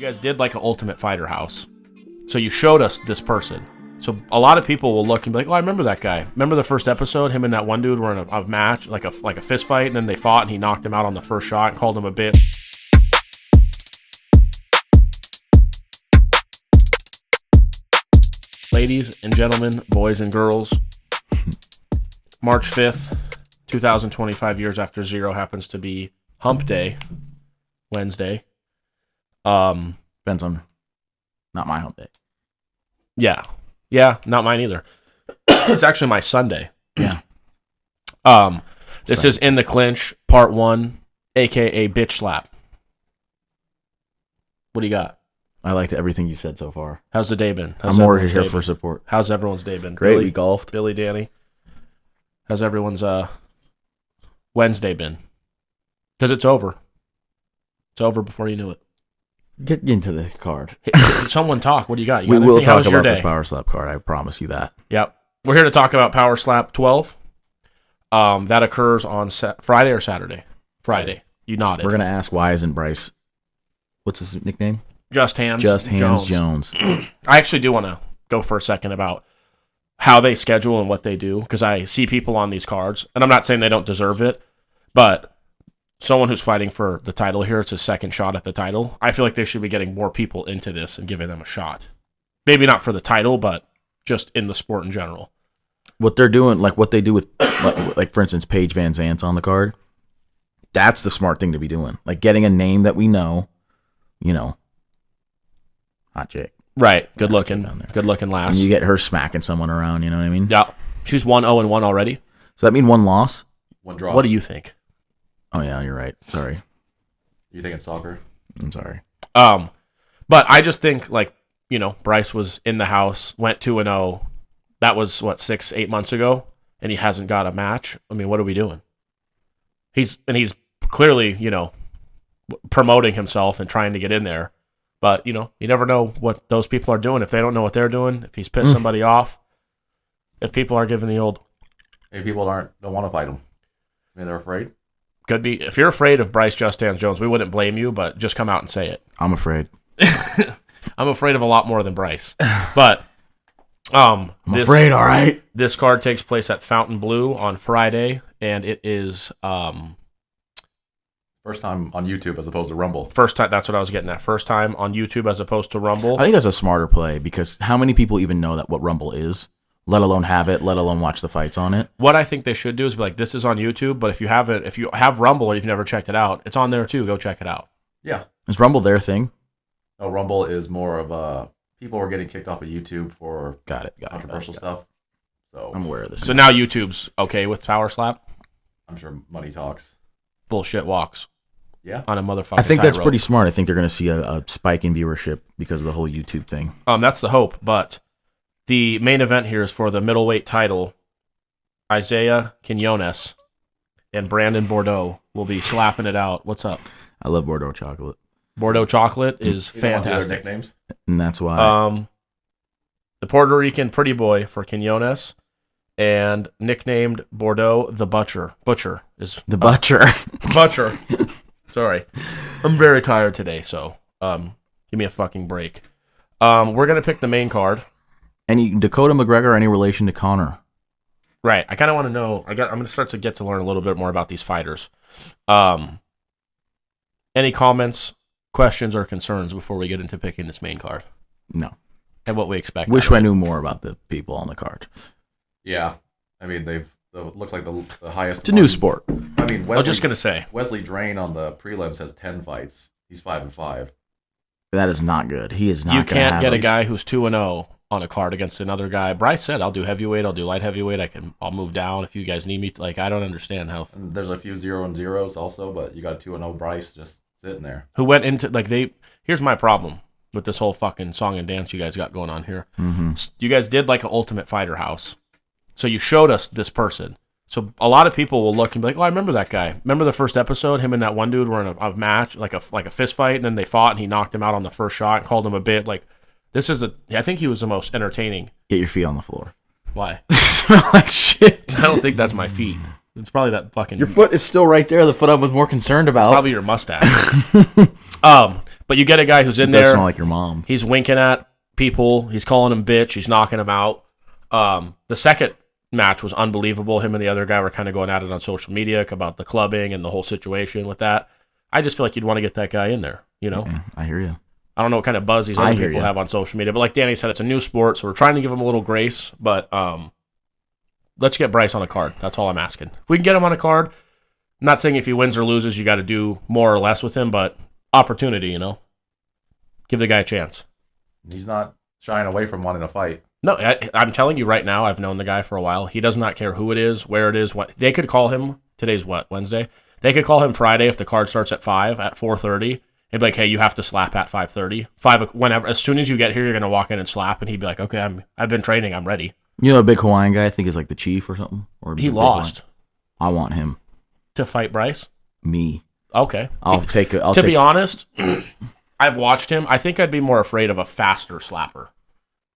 guys did like an Ultimate Fighter house. So you showed us this person. So a lot of people will look and be like, oh, I remember that guy. Remember the first episode? Him and that one dude were in a match, like a fist fight, and then they fought, and he knocked him out on the first shot and called him a bitch. Ladies and gentlemen, boys and girls, March 5th, 2025 years after zero happens to be Hump Day, Wednesday. Depends on, not my hump day. Yeah, not mine either. It's actually my Sunday. Yeah. This is In the Clinch, Part 1, a.k.a. Bitch Slap. What do you got? I liked everything you said so far. How's the day been? I'm more here for support. How's everyone's day been? Great, Billy, we golfed. Billy, Danny. How's everyone's Wednesday been? Because it's over. It's over before you knew it. Get into the card. Someone talk. What do you got? We will talk about this Power Slap card. I promise you that. Yep. We're here to talk about Power Slap 12. That occurs on Friday or Saturday? Friday. You nodded. We're going to ask why isn't Bryce, what's his nickname? Just Hands Jones. I actually do want to go for a second about how they schedule and what they do, because I see people on these cards, and I'm not saying they don't deserve it, but someone who's fighting for the title here, it's his second shot at the title. I feel like they should be getting more people into this and giving them a shot. Maybe not for the title, but just in the sport in general. What they're doing, like what they do with, like for instance, Paige VanZant's on the card, that's the smart thing to be doing. Like getting a name that we know, hot chick. Right. Good looking lass. And you get her smacking someone around, you know what I mean? Yeah. She's 1-0-1 already. So that mean one loss? One draw. What do you think? Oh yeah, you're right. Sorry. You think it's soccer? I'm sorry. But I just think Bryce was in the house, went 2-0. That was 6-8 months ago, and he hasn't got a match. I mean, what are we doing? He's clearly, promoting himself and trying to get in there. But, you never know what those people are doing. If they don't know what they're doing, if he's pissed somebody off, if people are giving the old... Maybe people don't want to fight him. Maybe they're afraid. Could be. If you're afraid of Bryce Just Hands Jones, we wouldn't blame you, but just come out and say it. I'm afraid. I'm afraid of a lot more than Bryce. But I'm afraid, all right? This card takes place at Fontainebleau on Friday, and it is... First time on YouTube as opposed to Rumble. First time, that's what I was getting at. First time on YouTube as opposed to Rumble. I think that's a smarter play because how many people even know what Rumble is, let alone have it, let alone watch the fights on it? What I think they should do is be like, this is on YouTube, but if you have Rumble or you've never checked it out, it's on there too. Go check it out. Yeah. Is Rumble their thing? No, Rumble is more of people are getting kicked off of YouTube for controversial stuff. So I'm aware of this. So now YouTube's okay with Power Slap? I'm sure money talks. Bullshit walks. Yeah. On a motherfucking I think that's rope. pretty smart. I think they're going to see a spike in viewership because of the whole YouTube thing. That's the hope, but the main event here is for the middleweight title. Isaiah Quinones and Brandon Bordeaux will be slapping it out. What's up? I love Bordeaux chocolate. Bordeaux chocolate is fantastic. Nicknames? And that's why. The Puerto Rican pretty boy for Quinones and nicknamed Bordeaux the Butcher. Butcher is the Butcher. Butcher. Sorry. I'm very tired today, so give me a fucking break. We're going to pick the main card. Any Dakota McGregor, any relation to Connor? Right. I kind of want to know. I'm going to start to get to learn a little bit more about these fighters. Any comments, questions, or concerns before we get into picking this main card? No. And what we expect. Wish I knew more about the people on the card. Yeah. I mean, looks like the highest. It's a new sport. I mean, I was just going to say. Wesley Drain on the prelims has 10 fights. He's 5-5. That is not good. He is not. You can't get a guy who's 2-0 on a card against another guy. Bryce said, "I'll do heavyweight. I'll do light heavyweight. I'll move down if you guys need me." I don't understand how. And there's a few 0-0s also, but you got a 2-0 Bryce just sitting there. Who went into Here's my problem with this whole fucking song and dance you guys got going on here. Mm-hmm. You guys did like an Ultimate Fighter house, so you showed us this person. So a lot of people will look and be like, "Oh, I remember that guy. Remember the first episode? Him and that one dude were in a match, like a fist fight, and then they fought, and he knocked him out on the first shot and called him a bit." I think he was the most entertaining. Get your feet on the floor. Why? They smell like shit. I don't think that's my feet. It's probably that fucking... Your foot is still right there. The foot I was more concerned about. It's probably your mustache. But you get a guy who's in It does there. smell like your mom. He's winking at people. He's calling them bitch. He's knocking them out. The second match was unbelievable. Him and the other guy were kind of going at it on social media about the clubbing and the whole situation with that. I just feel like you'd want to get that guy in there, you know? Yeah, I hear you. I don't know what kind of buzz these other people have on social media, but like Danny said, it's a new sport, so we're trying to give him a little grace, but let's get Bryce on a card. That's all I'm asking. If we can get him on a card, I'm not saying if he wins or loses, you got to do more or less with him, but opportunity, you know? Give the guy a chance. He's not shying away from wanting to fight. No, I'm telling you right now, I've known the guy for a while. He does not care who it is, where it is, what. They could call him, today's what, Wednesday? They could call him Friday if the card starts at 5, at 4:30. He'd be like, hey, you have to slap at 5:30. Whenever, as soon as you get here, you're going to walk in and slap, and he'd be like, okay, I've been training, I'm ready. You know a big Hawaiian guy, I think is like the chief or something? Or He lost. I want him. To fight Bryce? Me. Okay. To be honest, I've watched him. I think I'd be more afraid of a faster slapper.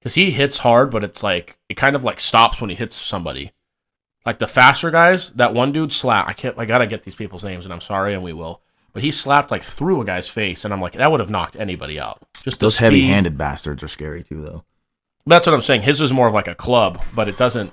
Because he hits hard, but it's like, it kind of like stops when he hits somebody. Like the faster guys, that one dude I got to get these people's names, and I'm sorry, and we will. But he slapped like through a guy's face, and I'm like, that would have knocked anybody out. Just those heavy-handed bastards are scary too, though. That's what I'm saying. His is more of like a club, but it doesn't.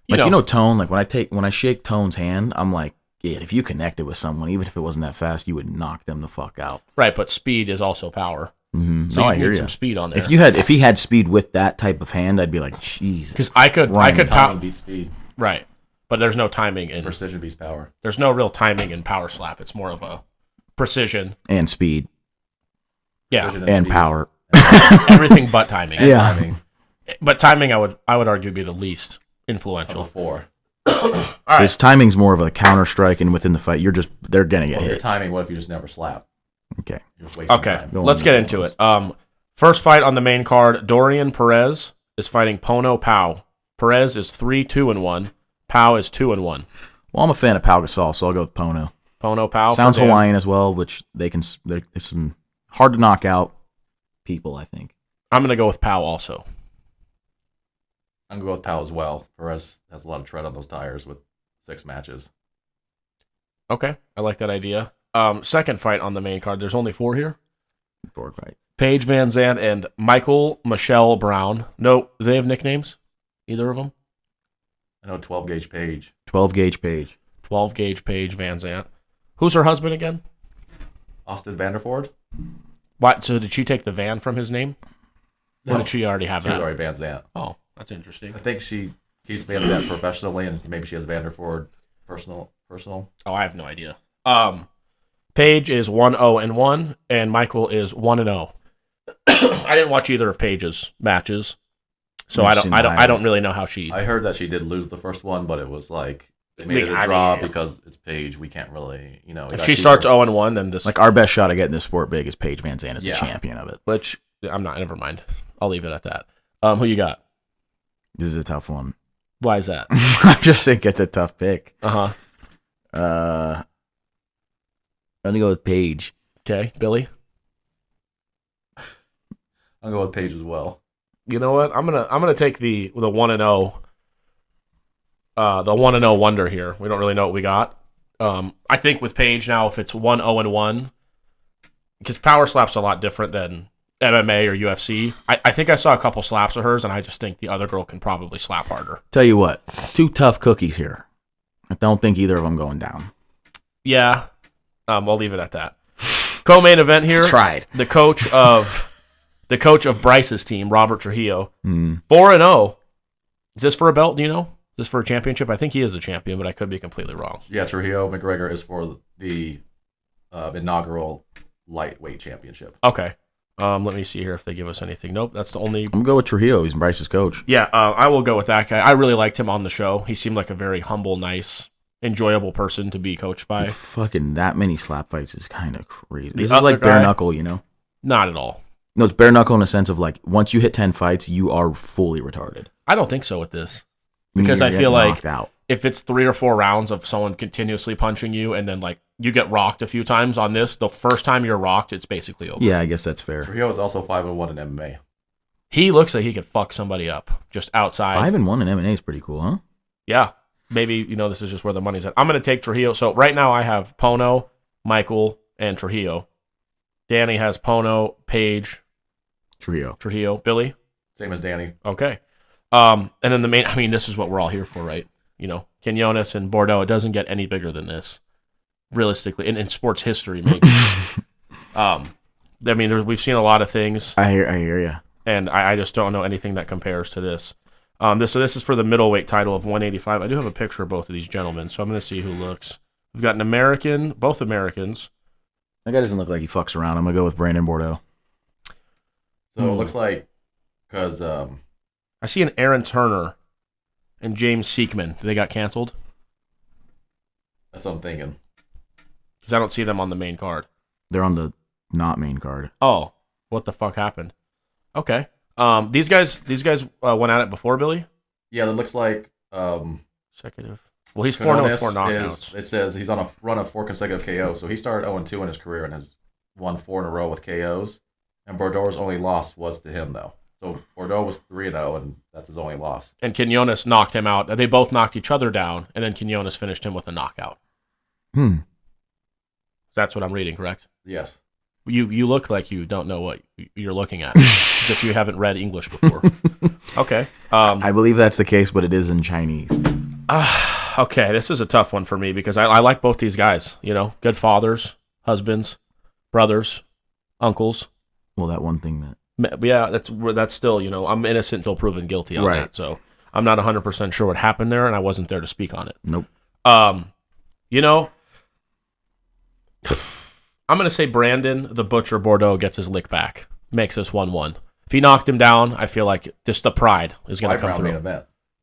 You know Tone. Like when I shake Tone's hand, I'm like, yeah, if you connected with someone, even if it wasn't that fast, you would knock them the fuck out. Right, but speed is also power. Mm-hmm. So you need some speed on there. If he had speed with that type of hand, I'd be like, Jesus. Because I could timing beats speed. Right, but there's no timing in precision beats power. There's no real timing in power slap. It's more of a precision and speed. Yeah, and power. Everything but timing. And timing. But timing, I would argue, be the least influential. Of the four. Because timing's more of a counter strike, and within the fight, they're gonna get hit. Your timing. What if you just never slap? Okay. Okay. Let's get into it. First fight on the main card: Dorian Perez is fighting Pono Pau. Perez is 3-2-1. Pau is 2-1. Well, I'm a fan of Pau Gasol, so I'll go with Pono. Pono Pau sounds Hawaiian as well, which there's some hard to knock out people, I think. I'm gonna go with Pau also. I'm going to go with Pau as well. Perez has a lot of tread on those tires with 6 matches. Okay, I like that idea. Second fight on the main card. There's only 4 here. 4 fights. Paige VanZant and Mikael-Michelle Brown. No, do they have nicknames? Either of them? I know 12-gauge Paige. 12-gauge Paige. 12-gauge Paige VanZant. Who's her husband again? Austin Vanderford. What? So did she take the Van from his name? Or did she already have that? She was already VanZant. Oh, that's interesting. I think she keeps VanZant professionally, and maybe she has Vanderford personal. Oh, I have no idea. Paige is 1-0-1, and Michael is 1-0. I didn't watch either of Paige's matches, so I don't really know how she. I heard that she did lose the first one, but it was like they made it a draw because it's Paige. We can't really, If she starts 0-1, then this our best shot at getting this sport big is Paige VanZant is the champion of it. Which I'm not. Never mind. I'll leave it at that. Who you got? This is a tough one. Why is that? I just think it's a tough pick. I'm gonna go with Paige. Okay, Billy. I'll go with Paige as well. You know what? I'm gonna take the 1-0, the 1-0 wonder here. We don't really know what we got. I think with Paige now, if it's 1-0-1, because power slap's a lot different than MMA or UFC. I think I saw a couple slaps of hers, and I just think the other girl can probably slap harder. Tell you what, 2 tough cookies here. I don't think either of them going down. Yeah, I'll leave it at that. Co-main event here. Tried. The coach of Bryce's team, Robert Trujillo, 4-0. Is this for a belt? Do you know? Is this for a championship? I think he is a champion, but I could be completely wrong. Yeah, Trujillo McGregor is for the inaugural lightweight championship. Okay. Let me see here if they give us anything. Nope, that's the only. I'm going to go with Trujillo. He's Bryce's coach. Yeah, I will go with that guy. I really liked him on the show. He seemed like a very humble, nice, enjoyable person to be coached by. Fucking that many slap fights is kind of crazy. This is like bare knuckle, Not at all. No, it's bare knuckle in the sense of like once you hit 10 fights, you are fully retarded. I don't think so with this. Because I feel like if it's 3 or 4 rounds of someone continuously punching you and then like you get rocked a few times on this, the first time you're rocked, it's basically over. Yeah, I guess that's fair. Trujillo is also 5-1 in MMA. He looks like he could fuck somebody up just outside. 5-1 in MMA is pretty cool, huh? Yeah. Maybe, this is just where the money's at. I'm going to take Trujillo. So right now I have Pono, Michael, and Trujillo. Danny has Pono, Paige, Trujillo. Billy. Same as Danny. Okay. And then the main, I mean, this is what we're all here for, right? Quinones and Bordeaux, it doesn't get any bigger than this, realistically, in sports history, maybe. I mean, we've seen a lot of things. I hear you. And I just don't know anything that compares to this. So this is for the middleweight title of 185. I do have a picture of both of these gentlemen, so I'm going to see who looks. We've got an American, both Americans. That guy doesn't look like he fucks around. I'm going to go with Brandon Bordeaux. So it looks like, because... I see an Aaron Turner and James Seekman. They got canceled? That's what I'm thinking. Because I don't see them on the main card. They're on the not main card. Oh, what the fuck happened? Okay. These guys went at it before, Billy? Yeah, it looks like... Consecutive. Well, he's 4-0 with 4 knockouts. It says he's on a run of 4 consecutive KOs. So he started 0-2 in his career and has won 4 in a row with KOs. And Bordeaux's only loss was to him, though. So Bordeaux was 3-0, and that's his only loss. And Quinones knocked him out. They both knocked each other down, and then Quinones finished him with a knockout. That's what I'm reading, correct? Yes. You look like you don't know what you're looking at, as if you haven't read English before. Okay. I believe that's the case, but it is in Chinese. Okay, this is a tough one for me because I like both these guys. Good fathers, husbands, brothers, uncles. Well, that one thing that... Yeah, that's still, I'm innocent until proven guilty on that. So I'm not 100% sure what happened there, and I wasn't there to speak on it. Nope. I'm going to say Brandon, the Butcher Bordeaux, gets his lick back. Makes this 1-1. If he knocked him down, I feel like just the pride is going to come through.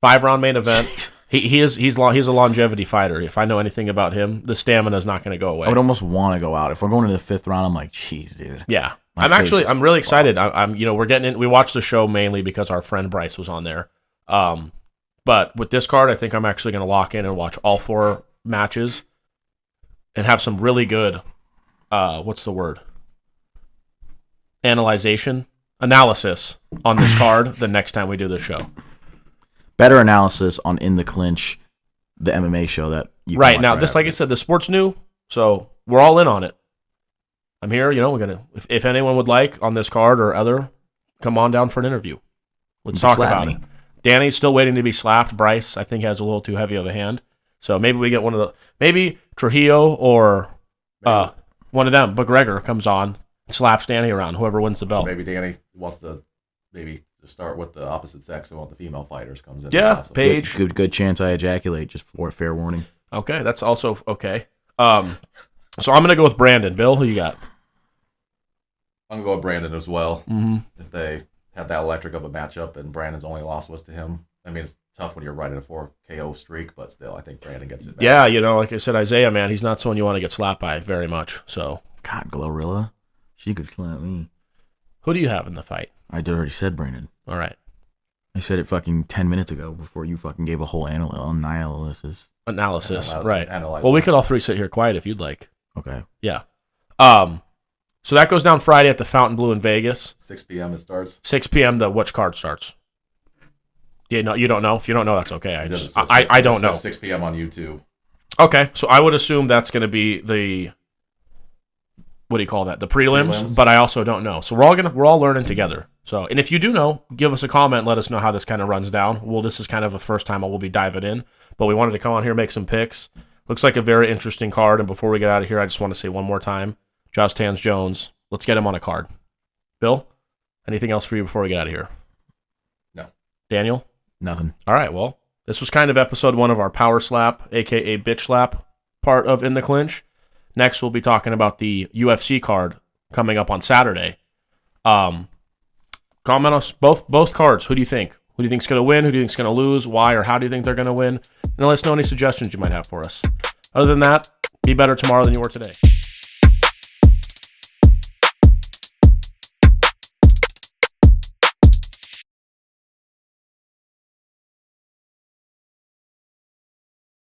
5-round main event. He's a longevity fighter. If I know anything about him, the stamina is not going to go away. I would almost want to go out. If we're going to the 5th round, I'm like, jeez, dude. Yeah. I'm really excited. We're getting in. We watched the show mainly because our friend Bryce was on there. But with this card, I think I'm actually going to lock in and watch all 4 matches and have some really good, what's the word? Analysis on this card the next time we do this show. Better analysis on In the Clinch, the MMA show that you right now. This, like I said, the sport's new, so we're all in on it. I'm here, we're gonna. If anyone would like on this card or other, come on down for an interview. Let's talk about it. Danny's still waiting to be slapped. Bryce, I think, has a little too heavy of a hand, so maybe we get maybe Trujillo or one of them. McGregor comes on, slaps Danny around. Whoever wins the belt. Maybe Danny wants to start with the opposite sex and want the female fighters comes in. Yeah, Paige. Good chance I ejaculate. Just for fair warning. Okay, that's also okay. So I'm gonna go with Brandon. Bill, who you got? I'm going to go with Brandon as well. Mm-hmm. If they had that electric of a matchup and Brandon's only loss was to him. I mean, it's tough when you're right at a 4 KO streak, but still, I think Brandon gets it back. Yeah, like I said, Isaiah, man, he's not someone you want to get slapped by very much. So, God, Glorilla, she could slap me. Who do you have in the fight? I already said Brandon. All right. I said it fucking 10 minutes ago before you fucking gave a whole analysis. Right. Well, we could all 3 sit here quiet if you'd like. Okay. Yeah. So that goes down Friday at the Fountain Blue in Vegas. 6 p.m. it starts. 6 p.m. Which card starts? You don't know. If you don't know, that's okay. I don't know. 6 p.m. on YouTube. Okay, so I would assume that's going to be the what do you call that? The prelims. But I also don't know. So we're all learning together. So, and if you do know, give us a comment. Let us know how this kind of runs down. Well, this is kind of the first time I will be diving in, but we wanted to come on here and make some picks. Looks like a very interesting card. And before we get out of here, I just want to say one more time. Just Hands Jones. Let's get him on a card. Bill, anything else for you before we get out of here? No. Daniel? Nothing. All right, well, this was kind of episode 1 of our Power Slap, a.k.a. Bitch Slap part of In the Clinch. Next, we'll be talking about the UFC card coming up on Saturday. Comment us both cards. Who do you think? Who do you think's going to win? Who do you think's going to lose? Why or how do you think they're going to win? And let us know any suggestions you might have for us. Other than that, be better tomorrow than you were today.